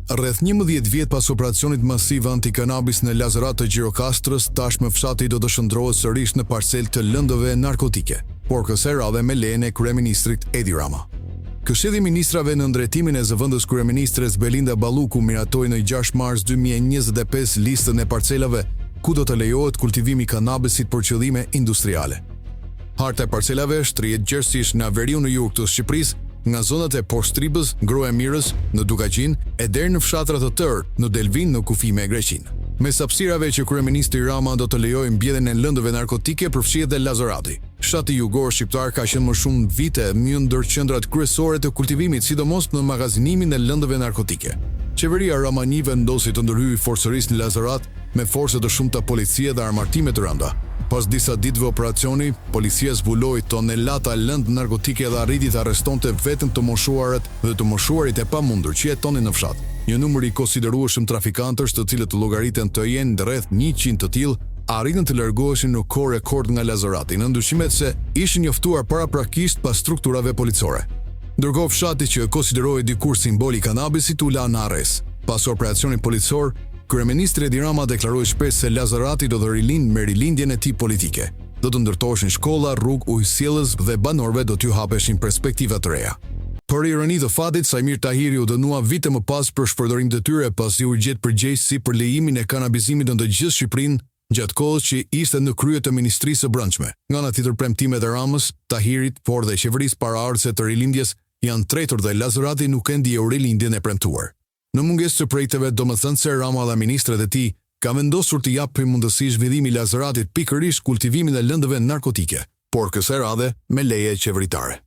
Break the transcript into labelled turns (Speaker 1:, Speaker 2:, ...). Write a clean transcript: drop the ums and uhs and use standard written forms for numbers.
Speaker 1: Rreth 11 vjet pas operacionit masiv anti-kanabis në Lazarat të Gjirokastrës, tashmë fshati do të shndrohet sërish në parcel të lëndëve narkotike, por kësaj radhe me lejen e kryeministrit Edi Rama. Këshilli i Ministrave në ndërtimin e zëvendës kryeministres Belinda Balluku miratoi në 6 mars 2025 listën e parcelave ku do të lejohet kultivimi i kanabisit për qëllime industriale. Harta e parcelave shtrihet gjerësisht në veriun në jug të Shqipërisë, nga zonat e Postribës, Grohe Mirës, në Dukaqin, e deri në fshatrat të tërë, në Delvin, në kufi me Greqin. Me sapsirave që kryeministri Rama do të lejojë mbjedhjen e lëndëve narkotike, përfshihet dhe Lazarati. Fshati jugor shqiptar ka qenë më shumë vite një ndër qendrat kryesore të kultivimit, sidomos në magazinimin e lëndëve narkotike. Qeveria Ramani vendosi të ndërhyjë forcërisë në Lazarat me forca të shumta policie dhe armatime të rënda. Pas disa ditëve operacioni, policia zbuloi tonelata lëndë narkotike dhe arriti të arrestonte vetëm të moshuarët dhe të moshuarit e pamundur që jetonin në fshat. Një numër i konsiderueshëm trafikantësh, të cilët llogariten të jenë rreth 100 të tillë, arritën të largoheshin në kohë rekord nga Lazarati, në ndryshimet se ishin njoftuar paraprakisht pas strukturave policore. Ndërkohë fshati që konsiderohej dikur simboli i kanabisit u la në arrest. Pas operacionit policor, kryeministri Edi Rama deklaroi shpesh se Lazarati do të rilindë me rilindjen e tij politike. Do të ndërtoheshin shkolla, rrugë, ujësjellës dhe banorëve do t'ju hapeshin perspektiva të reja. Për ironi të fatit, Sajmir Tahiri u dënua vite më pas për shpërdorim të tyre pasi u gjet përgjegjësi për lejimin e kanabizimit në të gjithë Shqipërinë gjatë kohës që ishte në krye të Ministrisë së Brendshme. Nga ana tjetër, premtimet e Ramës, Tahirit, por dhe qeverisë paraardhëse të rilindjes janë tretur dhe Lazarati nuk e ndjeu rilindjen e premtuar. Në mungesë të projekteve, domethënë se Rama dhe ministrat e tij ka vendosur të japin mundësi zhvillimi i Lazaratit pikërisht kultivimin e lëndëve narkotike, por kësaj radhe me leje qeveritare.